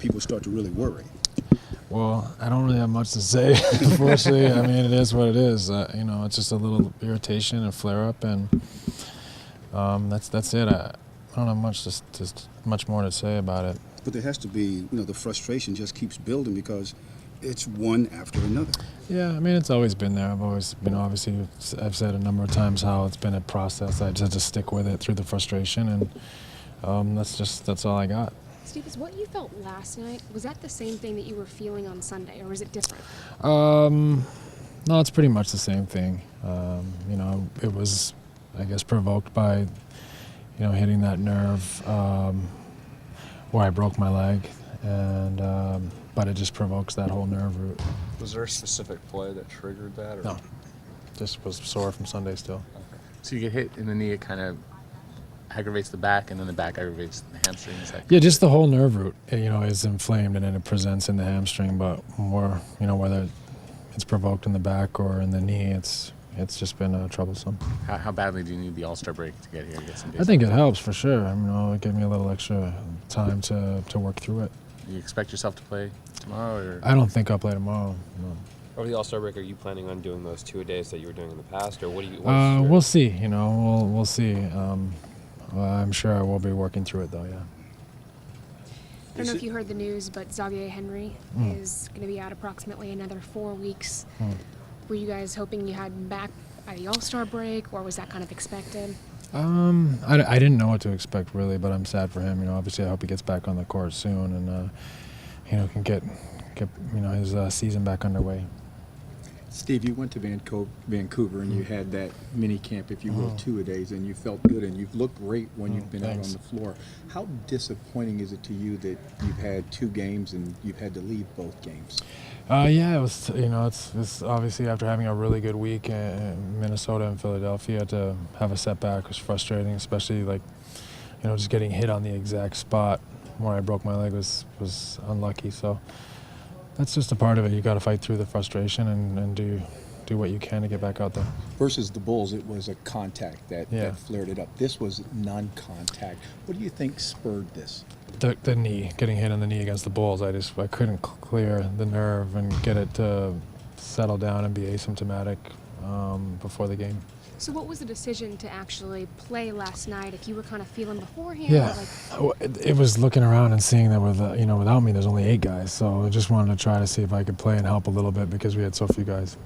people start to really worry? Well, I don't really have much to say, unfortunately. I mean, it is what it is. It's just a little irritation and flare-up, and that's it. I don't have much more to say about it. But there has to be, the frustration just keeps building because it's one after another. Yeah, I mean, it's always been there. I've always, obviously, I've said a number of times how it's been a process. I just had to stick with it through the frustration, and that's all I got. Steve, is what you felt last night, was that the same thing that you were feeling on Sunday, or was it different? No, it's pretty much the same thing. It was, I guess, provoked by, hitting that nerve where I broke my leg, and but it just provokes that whole nerve root. Was there a specific play that triggered that? Or? No, just was sore from Sunday still. Okay. So you get hit in the knee, it kind of aggravates the back, and then the back aggravates the hamstring. Yeah, just the whole nerve root, is inflamed, and then it presents in the hamstring. But more, whether it's provoked in the back or in the knee, it's just been troublesome. How badly do you need the All-Star break to get here? Get some days I think it helps for sure. It gave me a little extra time to work through it. Do you expect yourself to play tomorrow? Or? I don't think I'll play tomorrow. No. Over the All-Star break, are you planning on doing those 2-a-days that you were doing in the past, or what do you? We'll see. We'll see. I'm sure I will be working through it, though. Yeah. I don't know if you heard the news, but Xavier Henry is going to be out approximately another 4 weeks. Were you guys hoping you had him back by the All-Star break, or was that kind of expected? I didn't know what to expect, really, but I'm sad for him. Obviously, I hope he gets back on the court soon and, can get his season back underway. Steve, you went to Vancouver and you had that mini camp, if you will, 2-a-days, and you felt good and you've looked great when you've been out on the floor. How disappointing is it to you that you've had 2 games and you've had to leave both games? Yeah, it was. It's obviously after having a really good week in Minnesota and Philadelphia, to have a setback was frustrating, especially just getting hit on the exact spot where I broke my leg was unlucky. So that's just a part of it. You got to fight through the frustration and do what you can to get back out there. Versus the Bulls, it was a contact that flared it up. This was non-contact. What do you think spurred this? The knee, getting hit on the knee against the Bulls. I couldn't clear the nerve and get it to settle down and be asymptomatic before the game. So what was the decision to actually play last night, if you were kind of feeling beforehand? Yeah, it was looking around and seeing that without me, there's only 8 guys. So I just wanted to try to see if I could play and help a little bit because we had so few guys.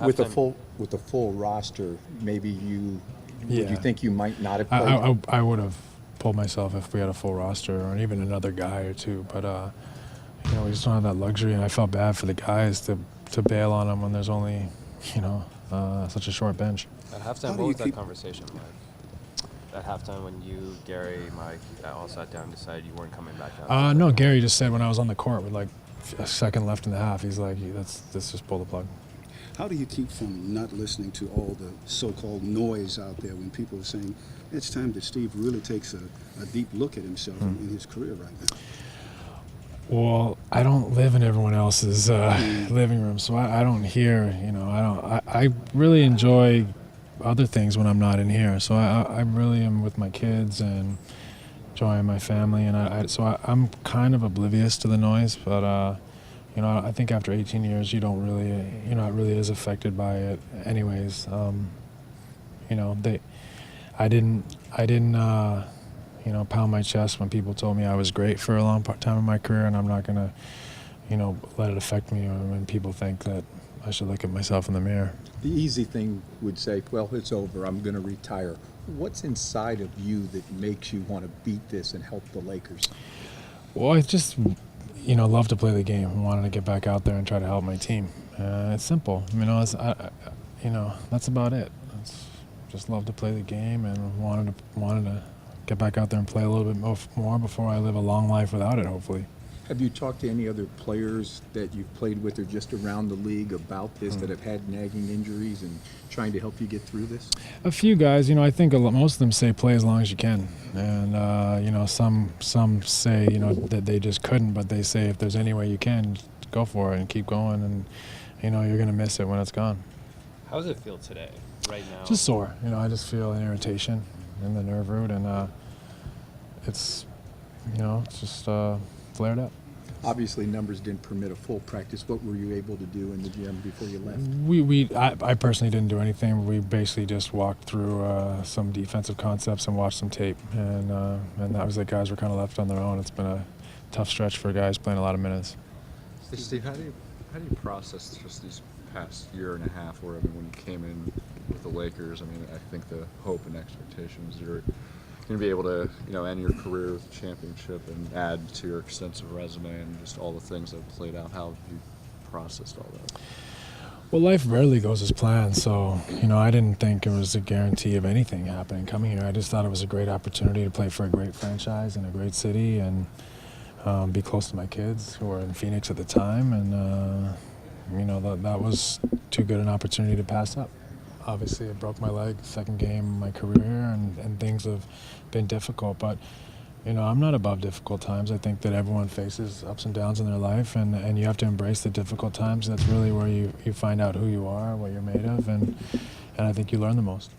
With a full roster, maybe would you think you might not have played? I would have pulled myself if we had a full roster or even another guy or two. But we just don't have that luxury, and I felt bad for the guys to bail on them when there's only such a short bench. At halftime, what was that conversation like? At halftime, when you, Gary, Mike, all sat down and decided you weren't coming back out? No, Gary just said when I was on the court with a second left in the half, he's like, let's just pull the plug. How do you keep from not listening to all the so-called noise out there when people are saying it's time that Steve really takes a deep look at himself in his career right now? Well, I don't live in everyone else's living room, so I don't hear. I really enjoy other things when I'm not in here. So I really am with my kids and enjoying my family, and I'm kind of oblivious to the noise. But I think after 18 years, you don't really, it really is affected by it. Anyways, I didn't pound my chest when people told me I was great for a long time in my career, and I'm not gonna, let it affect me when people think that I should look at myself in the mirror. The easy thing would say, well, it's over, I'm going to retire. What's inside of you that makes you want to beat this and help the Lakers? Well, I just, love to play the game. I wanted to get back out there and try to help my team. It's simple. That's about it. Just love to play the game and wanted to get back out there and play a little bit more before I live a long life without it, hopefully. Have you talked to any other players that you've played with or just around the league about this that have had nagging injuries and trying to help you get through this? A few guys, I think most of them say play as long as you can. And, some say, that they just couldn't, but they say if there's any way you can, go for it and keep going. And, you're going to miss it when it's gone. How does it feel today, right now? Just sore. I just feel an irritation in the nerve root, and it's just flared up. Obviously, numbers didn't permit a full practice. What were you able to do in the gym before you left? I personally didn't do anything. We basically just walked through some defensive concepts and watched some tape, and that was it. Guys were kind of left on their own. It's been a tough stretch for guys playing a lot of minutes. Hey, Steve, how do you process just these past year and a half? Where I mean, when you came in with the Lakers, I mean, I think the hope and expectations you're going to be able to, end your career with a championship and add to your extensive resume and just all the things that have played out. How have you processed all that? Well, life rarely goes as planned, so, I didn't think it was a guarantee of anything happening coming here. I just thought it was a great opportunity to play for a great franchise in a great city and be close to my kids who were in Phoenix at the time, and, that was too good an opportunity to pass up. Obviously, I broke my leg, second game of my career, and things have been difficult. But, I'm not above difficult times. I think that everyone faces ups and downs in their life, and you have to embrace the difficult times. That's really where you find out who you are, what you're made of, and I think you learn the most.